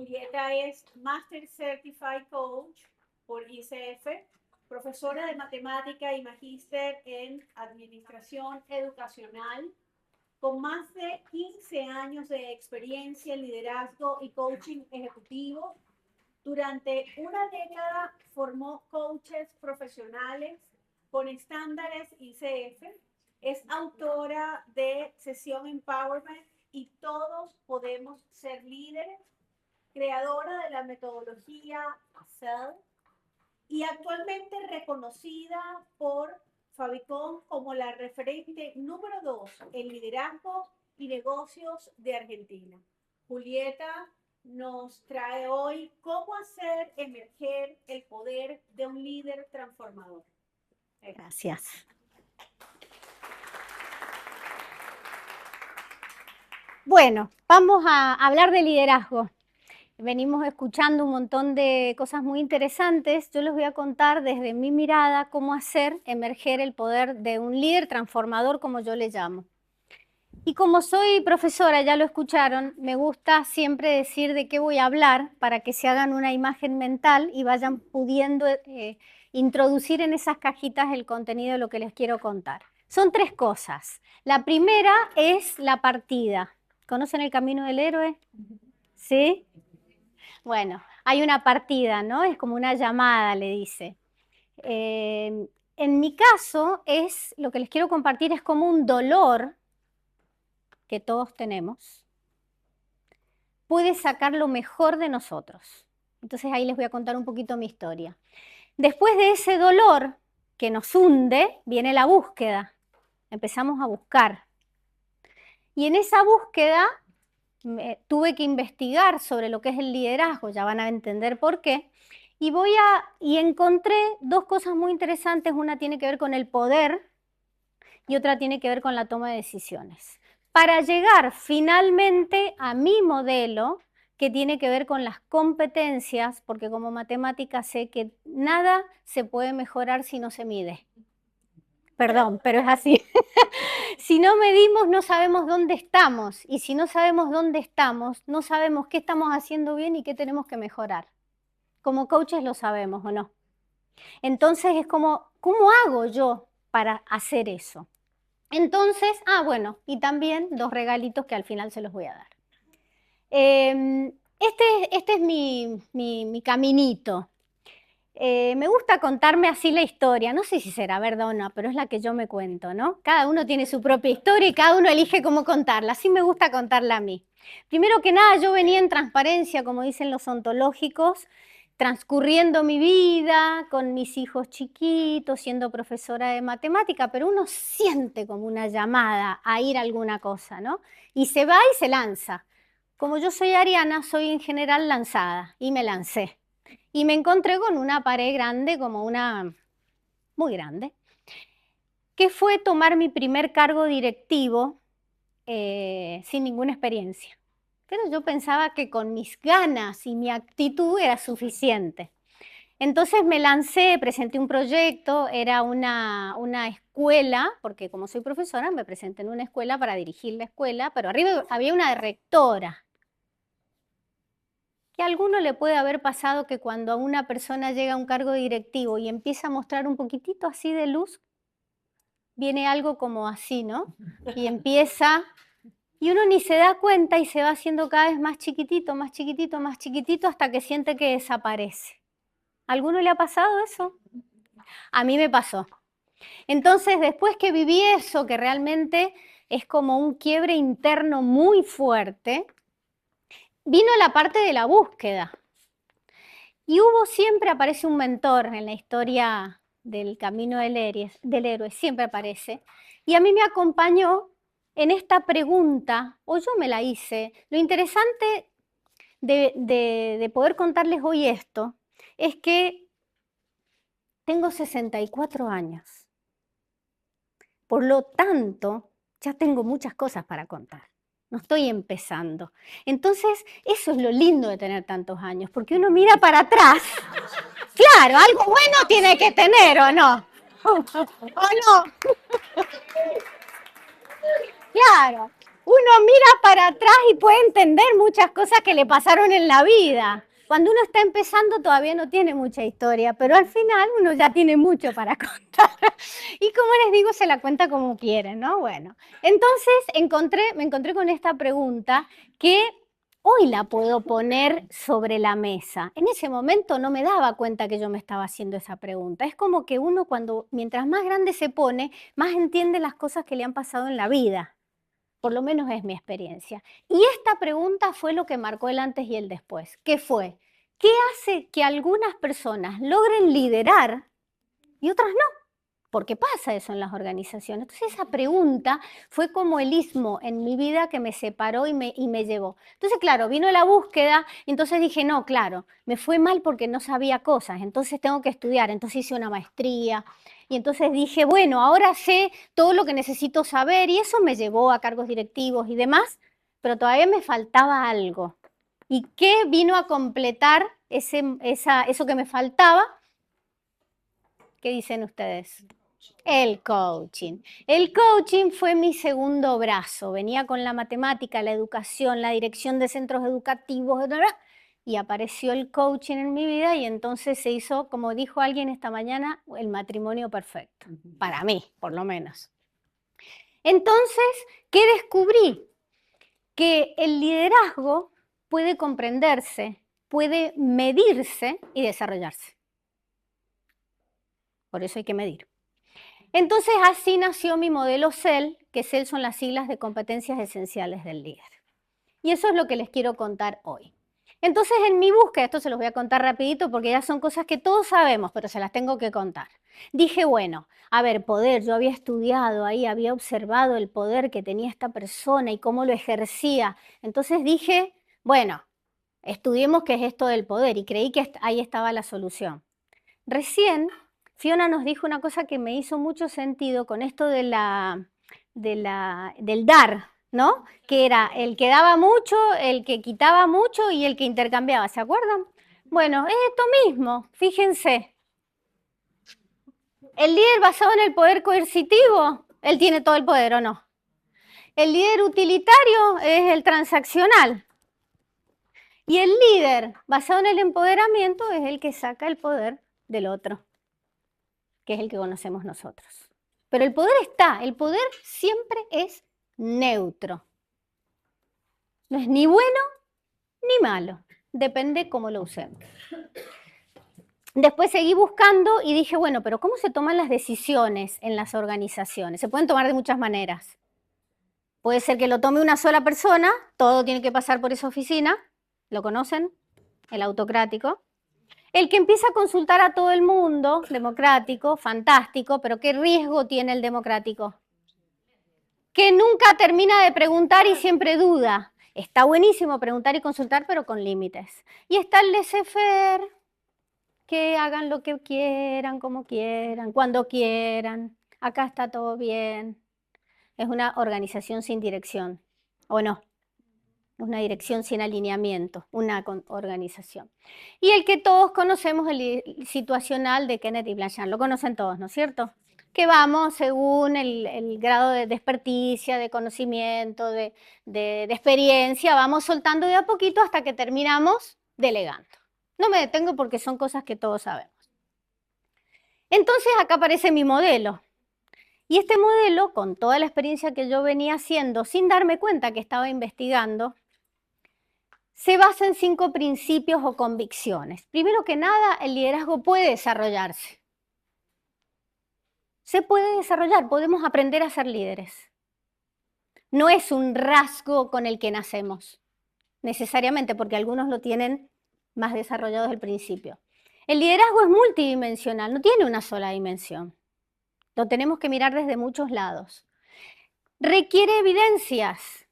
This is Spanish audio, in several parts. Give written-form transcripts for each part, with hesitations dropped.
Julieta es Master Certified Coach por ICF, profesora de matemática y magíster en administración educacional, con más de 15 años de experiencia en liderazgo y coaching ejecutivo. Durante una década formó coaches profesionales con estándares ICF. Es autora de Sesión Empowerment y Todos Podemos Ser Líderes, creadora de la metodología CEL y actualmente reconocida por Fabicon como la referente número 2 en liderazgo y negocios de Argentina. Julieta nos trae hoy cómo hacer emerger el poder de un líder transformador. Gracias. Bueno, vamos a hablar de liderazgo. Venimos escuchando un montón de cosas muy interesantes. Yo les voy a contar desde mi mirada cómo hacer emerger el poder de un líder transformador, como yo le llamo. Y como soy profesora, ya lo escucharon, me gusta siempre decir de qué voy a hablar para que se hagan una imagen mental y vayan pudiendo introducir en esas cajitas el contenido de lo que les quiero contar. Son 3 cosas. La primera es la partida. ¿Conocen el camino del héroe? ¿Sí? Bueno, hay una partida, ¿no? Es como una llamada, le dice. En mi caso, lo que les quiero compartir es como un dolor que todos tenemos, puede sacar lo mejor de nosotros. Entonces ahí les voy a contar un poquito mi historia. Después de ese dolor que nos hunde, viene la búsqueda. Empezamos a buscar. Y en esa búsqueda tuve que investigar sobre lo que es el liderazgo, ya van a entender por qué. Y encontré 2 cosas muy interesantes. Una tiene que ver con el poder y otra tiene que ver con la toma de decisiones, para llegar finalmente a mi modelo que tiene que ver con las competencias, porque como matemática sé que nada se puede mejorar si no se mide. Perdón, pero es así. Si no medimos, no sabemos dónde estamos, y si no sabemos dónde estamos, no sabemos qué estamos haciendo bien y qué tenemos que mejorar. Como coaches lo sabemos, ¿o no? Entonces es como, ¿cómo hago yo para hacer eso? Entonces, bueno, y también 2 regalitos que al final se los voy a dar. Este es mi caminito. Me gusta contarme así la historia. No sé si será verdad o no, pero es la que yo me cuento, ¿no? Cada uno tiene su propia historia y cada uno elige cómo contarla. Así me gusta contarla a mí. Primero que nada, yo venía en transparencia, como dicen los ontológicos, transcurriendo mi vida con mis hijos chiquitos, siendo profesora de matemática, pero uno siente como una llamada a ir a alguna cosa, ¿no? Y se va y se lanza. Como yo soy ariana, soy en general lanzada, y me lancé. Y me encontré con una pared grande, muy grande, que fue tomar mi primer cargo directivo sin ninguna experiencia. Pero yo pensaba que con mis ganas y mi actitud era suficiente. Entonces me lancé, presenté un proyecto, era una escuela, porque como soy profesora me presenté en una escuela para dirigir la escuela, pero arriba había una rectora. Que a alguno le puede haber pasado que cuando a una persona llega a un cargo directivo y empieza a mostrar un poquitito así de luz, viene algo como así, ¿no? Y empieza, y uno ni se da cuenta y se va haciendo cada vez más chiquitito, más chiquitito, más chiquitito, hasta que siente que desaparece. ¿A alguno le ha pasado eso? A mí me pasó. Entonces, después que viví eso, que realmente es como un quiebre interno muy fuerte, vino la parte de la búsqueda. Y siempre aparece un mentor en la historia del camino del héroe, siempre aparece. Y a mí me acompañó en esta pregunta, o yo me la hice. Lo interesante de poder contarles hoy esto es que tengo 64 años. Por lo tanto, ya tengo muchas cosas para contar. No estoy empezando. Entonces, eso es lo lindo de tener tantos años, porque uno mira para atrás. Claro, algo bueno tiene que tener, ¿o no? ¿O no? Claro. Uno mira para atrás y puede entender muchas cosas que le pasaron en la vida. Cuando uno está empezando todavía no tiene mucha historia, pero al final uno ya tiene mucho para contar. Y como les digo, se la cuenta como quiere, ¿no? Bueno, entonces me encontré con esta pregunta que hoy la puedo poner sobre la mesa. En ese momento no me daba cuenta que yo me estaba haciendo esa pregunta. Es como que uno mientras más grande se pone, más entiende las cosas que le han pasado en la vida. Por lo menos es mi experiencia. Y esta pregunta fue lo que marcó el antes y el después. ¿Qué fue? ¿Qué hace que algunas personas logren liderar y otras no? ¿Por qué pasa eso en las organizaciones? Entonces esa pregunta fue como el istmo en mi vida que me separó y me llevó. Entonces, claro, vino la búsqueda, entonces dije, no, claro, me fue mal porque no sabía cosas, entonces tengo que estudiar, entonces hice una maestría, y entonces dije, bueno, ahora sé todo lo que necesito saber, y eso me llevó a cargos directivos y demás, pero todavía me faltaba algo. ¿Y qué vino a completar eso que me faltaba? ¿Qué dicen ustedes? El coaching. El coaching fue mi segundo brazo. Venía con la matemática, la educación, la dirección de centros educativos, y apareció el coaching en mi vida y entonces se hizo, como dijo alguien esta mañana, el matrimonio perfecto. Para mí, por lo menos. Entonces, ¿qué descubrí? Que el liderazgo puede comprenderse, puede medirse y desarrollarse. Por eso hay que medir. Entonces así nació mi modelo CEL, que CEL son las siglas de competencias esenciales del líder. Y eso es lo que les quiero contar hoy. Entonces en mi búsqueda, esto se los voy a contar rapidito porque ya son cosas que todos sabemos, pero se las tengo que contar. Dije, bueno, a ver, poder, yo había estudiado ahí, había observado el poder que tenía esta persona y cómo lo ejercía. Entonces dije, bueno, estudiemos qué es esto del poder y creí que ahí estaba la solución. Recién Fiona nos dijo una cosa que me hizo mucho sentido con esto del dar, ¿no? Que era el que daba mucho, el que quitaba mucho y el que intercambiaba, ¿se acuerdan? Bueno, es esto mismo, fíjense. El líder basado en el poder coercitivo, él tiene todo el poder, ¿o no? El líder utilitario es el transaccional. Y el líder basado en el empoderamiento es el que saca el poder del otro, que es el que conocemos nosotros. Pero el poder está, el poder siempre es neutro. No es ni bueno ni malo, depende cómo lo usemos. Después seguí buscando y dije, bueno, pero ¿cómo se toman las decisiones en las organizaciones? Se pueden tomar de muchas maneras. Puede ser que lo tome una sola persona, todo tiene que pasar por esa oficina, ¿lo conocen? El autocrático. El que empieza a consultar a todo el mundo, democrático, fantástico, pero ¿qué riesgo tiene el democrático? Que nunca termina de preguntar y siempre duda. Está buenísimo preguntar y consultar, pero con límites. Y está el laissez-faire, que hagan lo que quieran, como quieran, cuando quieran. Acá está todo bien. Es una organización sin dirección, ¿o no? Una dirección sin alineamiento, una organización. Y el que todos conocemos, el situacional de Kenneth y Blanchard, lo conocen todos, ¿no es cierto? Que vamos según el grado de experticia, de conocimiento, de experiencia, vamos soltando de a poquito hasta que terminamos delegando. No me detengo porque son cosas que todos sabemos. Entonces acá aparece mi modelo. Y este modelo, con toda la experiencia que yo venía haciendo, sin darme cuenta que estaba investigando, se basa en 5 principios o convicciones. Primero que nada, el liderazgo puede desarrollarse. Se puede desarrollar, podemos aprender a ser líderes. No es un rasgo con el que nacemos, necesariamente, porque algunos lo tienen más desarrollado desde el principio. El liderazgo es multidimensional, no tiene una sola dimensión. Lo tenemos que mirar desde muchos lados. Requiere evidencias,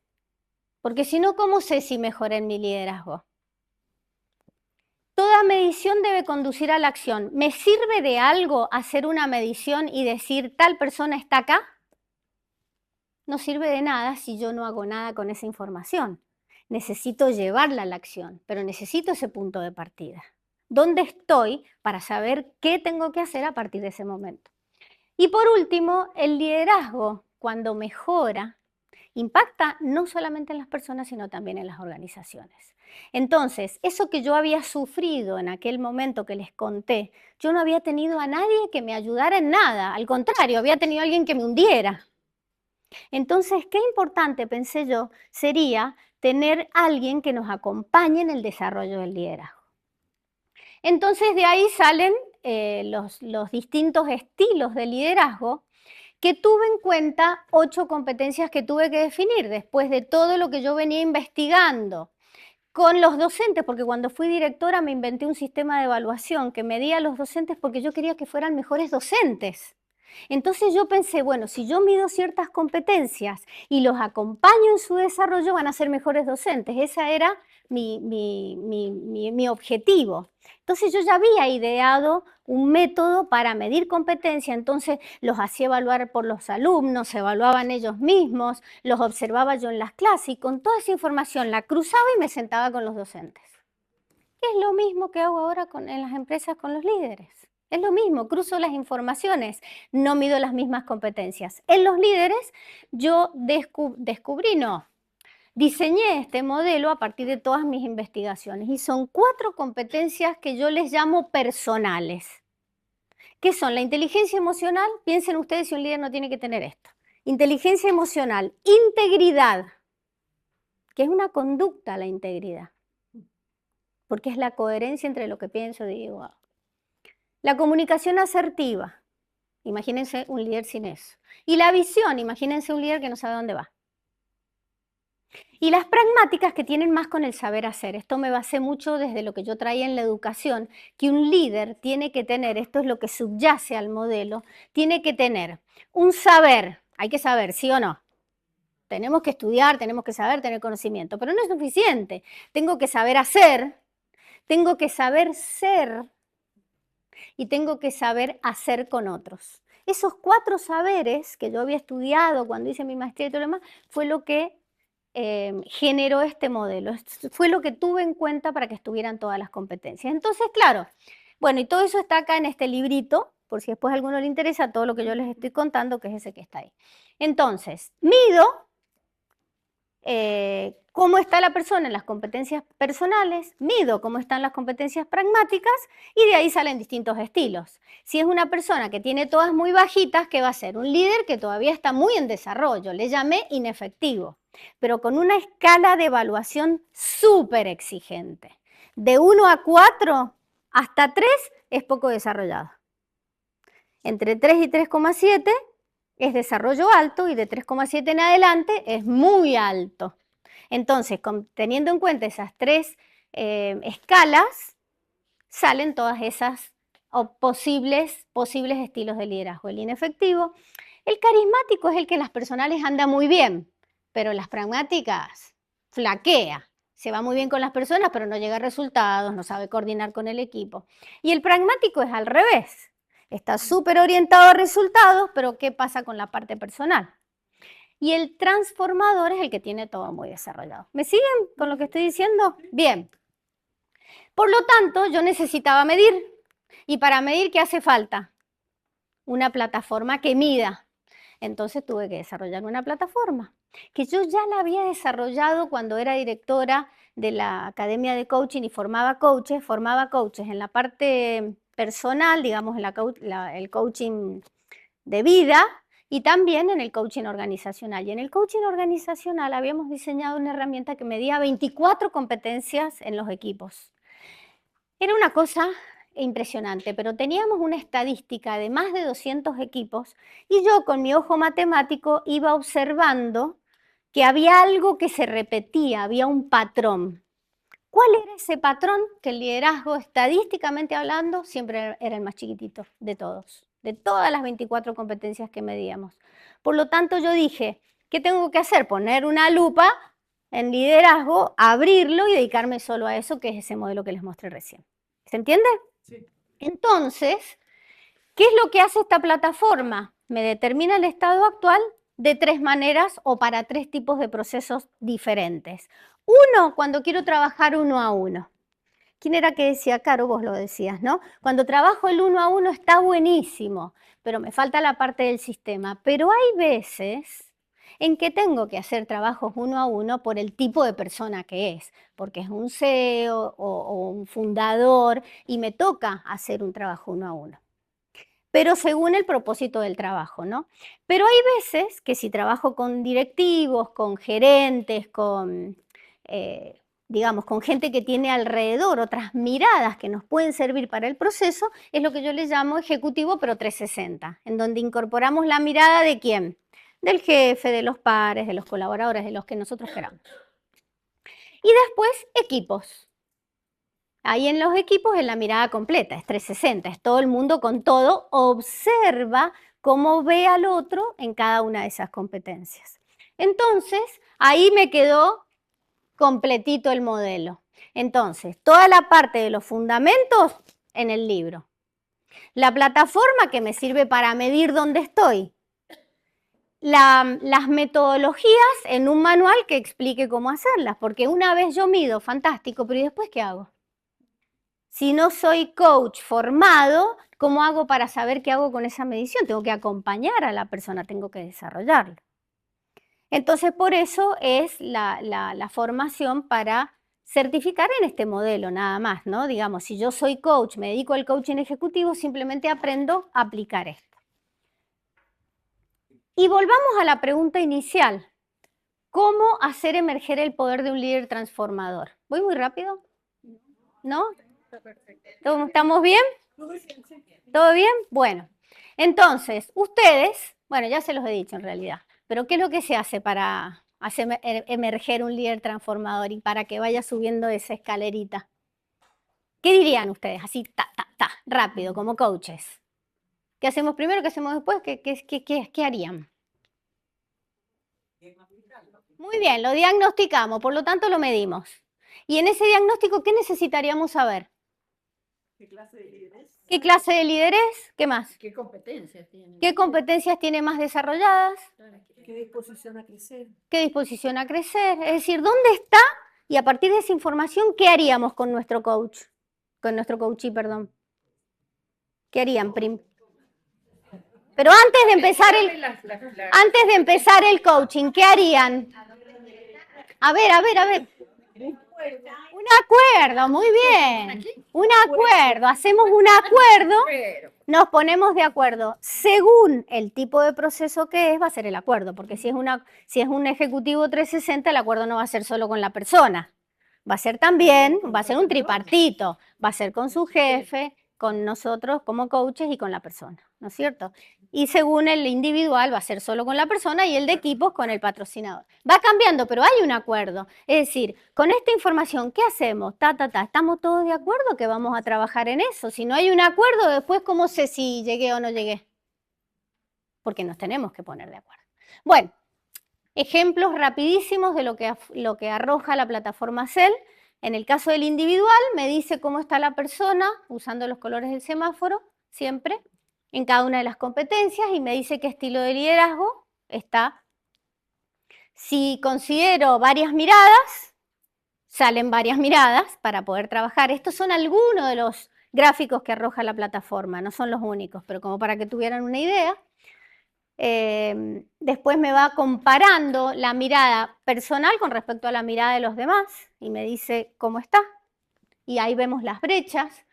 porque si no, ¿cómo sé si mejoré en mi liderazgo? Toda medición debe conducir a la acción. ¿Me sirve de algo hacer una medición y decir tal persona está acá? No sirve de nada si yo no hago nada con esa información. Necesito llevarla a la acción, pero necesito ese punto de partida. ¿Dónde estoy para saber qué tengo que hacer a partir de ese momento? Y por último, el liderazgo, cuando mejora impacta no solamente en las personas, sino también en las organizaciones. Entonces, eso que yo había sufrido en aquel momento que les conté, yo no había tenido a nadie que me ayudara en nada, al contrario, había tenido a alguien que me hundiera. Entonces, qué importante, pensé yo, sería tener a alguien que nos acompañe en el desarrollo del liderazgo. Entonces, de ahí salen los distintos estilos de liderazgo, que tuve en cuenta 8 competencias que tuve que definir después de todo lo que yo venía investigando con los docentes, porque cuando fui directora me inventé un sistema de evaluación que medía a los docentes porque yo quería que fueran mejores docentes. Entonces yo pensé, bueno, si yo mido ciertas competencias y los acompaño en su desarrollo, van a ser mejores docentes. Ese era mi objetivo. Entonces yo ya había ideado un método para medir competencia, entonces los hacía evaluar por los alumnos, se evaluaban ellos mismos, los observaba yo en las clases y con toda esa información la cruzaba y me sentaba con los docentes. Es lo mismo que hago ahora en las empresas con los líderes. Es lo mismo, cruzo las informaciones, no mido las mismas competencias. En los líderes yo diseñé este modelo a partir de todas mis investigaciones y son 4 competencias que yo les llamo personales. ¿Qué son? La inteligencia emocional, piensen ustedes si un líder no tiene que tener esto. Inteligencia emocional, integridad, que es una conducta la integridad, porque es la coherencia entre lo que pienso y digo. La comunicación asertiva, imagínense un líder sin eso. Y la visión, imagínense un líder que no sabe dónde va. Y las pragmáticas que tienen más con el saber hacer. Esto me basé mucho desde lo que yo traía en la educación, que un líder tiene que tener, esto es lo que subyace al modelo, tiene que tener un saber, hay que saber, ¿sí o no? Tenemos que estudiar, tenemos que saber, tener conocimiento, pero no es suficiente. Tengo que saber hacer, tengo que saber ser y tengo que saber hacer con otros. Esos 4 saberes que yo había estudiado cuando hice mi maestría y todo lo demás, fue lo que generó este modelo. Fue lo que tuve en cuenta para que estuvieran todas las competencias. Entonces, claro, bueno, y todo eso está acá en este librito, por si después a alguno le interesa todo lo que yo les estoy contando, que es ese que está ahí. Entonces, mido cómo está la persona en las competencias personales, mido cómo están las competencias pragmáticas y de ahí salen distintos estilos. Si es una persona que tiene todas muy bajitas, ¿qué va a ser? Un líder que todavía está muy en desarrollo, le llamé inefectivo, pero con una escala de evaluación súper exigente. De 1 a 4 hasta 3 es poco desarrollado. Entre 3 y 3,7 es desarrollo alto y de 3,7 en adelante es muy alto. Entonces, teniendo en cuenta esas 3 escalas, salen todas esas posibles estilos de liderazgo. El inefectivo, el carismático es el que en las personales anda muy bien, pero en las pragmáticas flaquea. Se va muy bien con las personas, pero no llega a resultados, no sabe coordinar con el equipo. Y el pragmático es al revés. Está súper orientado a resultados, pero ¿qué pasa con la parte personal? Y el transformador es el que tiene todo muy desarrollado. ¿Me siguen con lo que estoy diciendo? Bien. Por lo tanto, yo necesitaba medir. ¿Y para medir qué hace falta? Una plataforma que mida. Entonces tuve que desarrollar una plataforma, que yo ya la había desarrollado cuando era directora de la Academia de Coaching y formaba coaches en la parte personal, digamos, en el coaching de vida y también en el coaching organizacional. Y en el coaching organizacional habíamos diseñado una herramienta que medía 24 competencias en los equipos. Era una cosa impresionante, pero teníamos una estadística de más de 200 equipos y yo con mi ojo matemático iba observando que había algo que se repetía, había un patrón. ¿Cuál era ese patrón? Que el liderazgo, estadísticamente hablando, siempre era el más chiquitito de todos, de todas las 24 competencias que medíamos. Por lo tanto, yo dije, ¿qué tengo que hacer? Poner una lupa en liderazgo, abrirlo y dedicarme solo a eso, que es ese modelo que les mostré recién. ¿Se entiende? Sí. Entonces, ¿qué es lo que hace esta plataforma? Me determina el estado actual de 3 maneras o para 3 tipos de procesos diferentes. Uno, cuando quiero trabajar 1 a 1. ¿Quién era que decía? Caro, vos lo decías, ¿no? Cuando trabajo el 1 a 1 está buenísimo, pero me falta la parte del sistema. Pero hay veces en que tengo que hacer trabajos uno a uno por el tipo de persona que es, porque es un CEO o un fundador y me toca hacer un trabajo uno a uno. Pero según el propósito del trabajo, ¿no? Pero hay veces que si trabajo con directivos, con gerentes, con, digamos, con gente que tiene alrededor otras miradas que nos pueden servir para el proceso, es lo que yo le llamo ejecutivo pero 360, en donde incorporamos la mirada de ¿quién? Del jefe, de los pares, de los colaboradores, de los que nosotros queramos. Y después, equipos. Ahí en los equipos es la mirada completa, es 360, es todo el mundo con todo, observa cómo ve al otro en cada una de esas competencias. Entonces, ahí me quedó completito el modelo. Entonces, toda la parte de los fundamentos en el libro. La plataforma que me sirve para medir dónde estoy. Las metodologías en un manual que explique cómo hacerlas, porque una vez yo mido, fantástico, pero ¿y después qué hago? Si no soy coach formado, ¿cómo hago para saber qué hago con esa medición? Tengo que acompañar a la persona, tengo que desarrollarlo. Entonces, por eso es la formación para certificar en este modelo, nada más, ¿no? Digamos, si yo soy coach, me dedico al coaching ejecutivo, simplemente aprendo a aplicar esto. Y volvamos a la pregunta inicial. ¿Cómo hacer emerger el poder de un líder transformador? ¿Voy muy rápido? ¿No? ¿Estamos bien? ¿Todo bien? Bueno, entonces, ustedes, bueno, ya se los he dicho en realidad, pero ¿qué es lo que se hace para hacer emerger un líder transformador y para que vaya subiendo esa escalerita? ¿Qué dirían ustedes? Así, rápido, como coaches. ¿Qué hacemos primero? ¿Qué hacemos después? ¿Qué harían? Muy bien, lo diagnosticamos, por lo tanto lo medimos. Y en ese diagnóstico, ¿qué necesitaríamos saber? ¿Qué clase de liderés? ¿Qué clase de líder es? ¿Qué más? ¿Qué competencias tiene? ¿Qué competencias tiene más desarrolladas? ¿Qué disposición a crecer? ¿Qué disposición a crecer? Es decir, ¿dónde está? Y a partir de esa información, ¿qué haríamos con nuestro coach? Con nuestro coachee, perdón. ¿Qué harían, Prim? Pero antes de empezar el coaching, ¿qué harían? A ver. Un acuerdo, muy bien. Un acuerdo, hacemos un acuerdo, nos ponemos de acuerdo. Según el tipo de proceso que es, va a ser el acuerdo, porque si es un ejecutivo 360, el acuerdo no va a ser solo con la persona. Va a ser también, va a ser un tripartito, va a ser con su jefe, con nosotros como coaches y con la persona, ¿no es cierto? Y según el individual va a ser solo con la persona y el de equipos con el patrocinador. Va cambiando, pero hay un acuerdo. Es decir, con esta información, ¿qué hacemos? ¿Estamos todos de acuerdo que vamos a trabajar en eso? Si no hay un acuerdo, después, ¿cómo sé si llegué o no llegué? Porque nos tenemos que poner de acuerdo. Bueno, ejemplos rapidísimos de lo que arroja la plataforma CEL. En el caso del individual, me dice cómo está la persona, usando los colores del semáforo, siempre, en cada una de las competencias, y me dice qué estilo de liderazgo está. Si considero varias miradas, salen varias miradas para poder trabajar. Estos son algunos de los gráficos que arroja la plataforma, no son los únicos, pero como para que tuvieran una idea. Después me va comparando la mirada personal con respecto a la mirada de los demás y me dice cómo está. Y ahí vemos las brechas.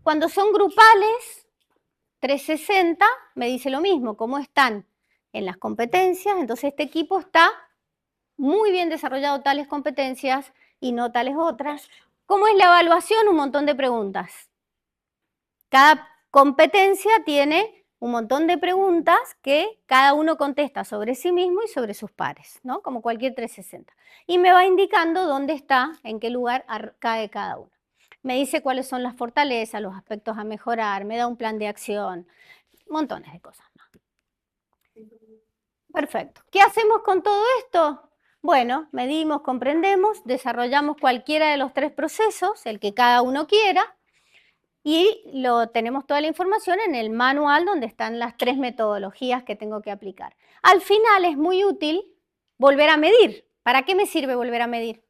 Cuando son grupales, 360 me dice lo mismo, cómo están en las competencias. Entonces este equipo está muy bien desarrollado tales competencias y no tales otras. ¿Cómo es la evaluación? Un montón de preguntas. Cada competencia tiene un montón de preguntas que cada uno contesta sobre sí mismo y sobre sus pares, ¿no? Como cualquier 360. Y me va indicando dónde está, en qué lugar cae cada uno. Me dice cuáles son las fortalezas, los aspectos a mejorar, me da un plan de acción, montones de cosas más. Perfecto. ¿Qué hacemos con todo esto? Bueno, medimos, comprendemos, desarrollamos cualquiera de los 3 procesos, el que cada uno quiera, y tenemos toda la información en el manual donde están las 3 metodologías que tengo que aplicar. Al final es muy útil volver a medir. ¿Para qué me sirve volver a medir?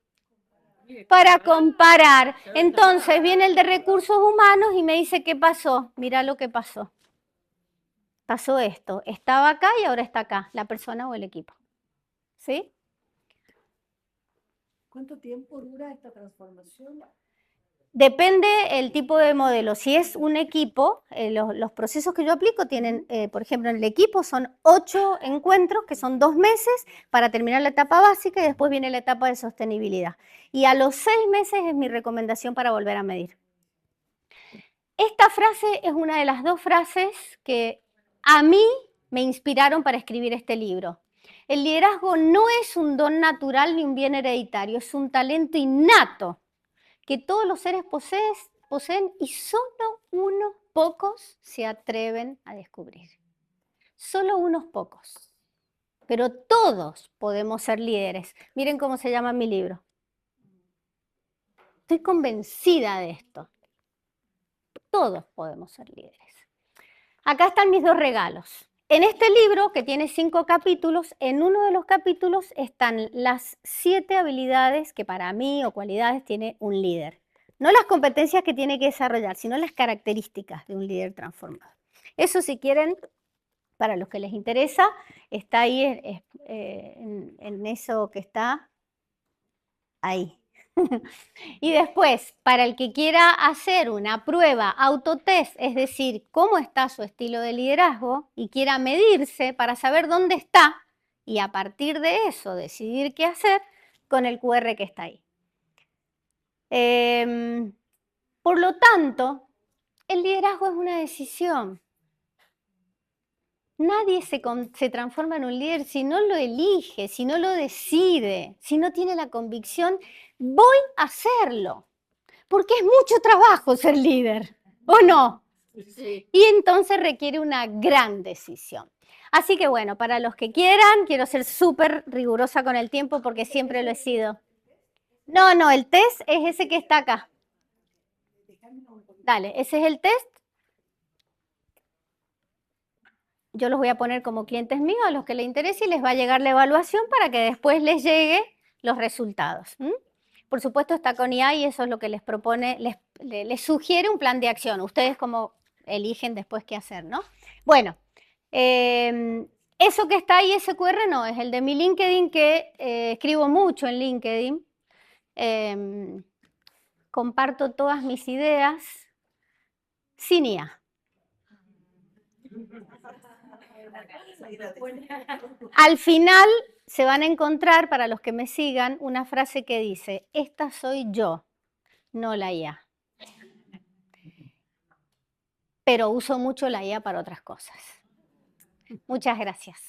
Para comparar. Entonces viene el de recursos humanos y me dice ¿qué pasó? Mira lo que pasó. Pasó esto. Estaba acá y ahora está acá, la persona o el equipo. ¿sí? ¿Cuánto tiempo dura esta transformación? Depende el tipo de modelo. Si es un equipo, los procesos que yo aplico tienen, por ejemplo, en el equipo son 8 encuentros, que son 2 meses para terminar la etapa básica y después viene la etapa de sostenibilidad. Y a los 6 meses es mi recomendación para volver a medir. Esta frase es una de las 2 frases que a mí me inspiraron para escribir este libro. El liderazgo no es un don natural ni un bien hereditario, es un talento innato que todos los seres poseen y solo unos pocos se atreven a descubrir. Solo unos pocos. Pero todos podemos ser líderes. Miren cómo se llama mi libro. Estoy convencida de esto. Todos podemos ser líderes. Acá están mis 2 regalos. En este libro, que tiene 5 capítulos, en uno de los capítulos están las 7 habilidades que para mí o cualidades tiene un líder. No las competencias que tiene que desarrollar, sino las características de un líder transformador. Eso, si quieren, para los que les interesa, está ahí en eso que está ahí. Y después, para el que quiera hacer una prueba autotest, es decir, cómo está su estilo de liderazgo y quiera medirse para saber dónde está y a partir de eso decidir qué hacer con el QR que está ahí. Por lo tanto, el liderazgo es una decisión. Nadie se transforma en un líder si no lo elige, si no lo decide, si no tiene la convicción, voy a hacerlo. Porque es mucho trabajo ser líder, ¿o no? Sí. Y entonces requiere una gran decisión. Así que bueno, para los que quieran, quiero ser súper rigurosa con el tiempo porque siempre lo he sido. No, el test es ese que está acá. Dale, ese es el test. Yo los voy a poner como clientes míos, a los que les interese, y les va a llegar la evaluación para que después les llegue los resultados. Por supuesto está con IA y eso es lo que les propone, les sugiere un plan de acción. Ustedes como eligen después qué hacer, ¿no? Bueno, eso que está ahí, ese QR no, es el de mi LinkedIn, que escribo mucho en LinkedIn. Comparto todas mis ideas sin IA. Al final se van a encontrar, para los que me sigan, una frase que dice, esta soy yo, no la IA. Pero uso mucho la IA para otras cosas. Muchas gracias.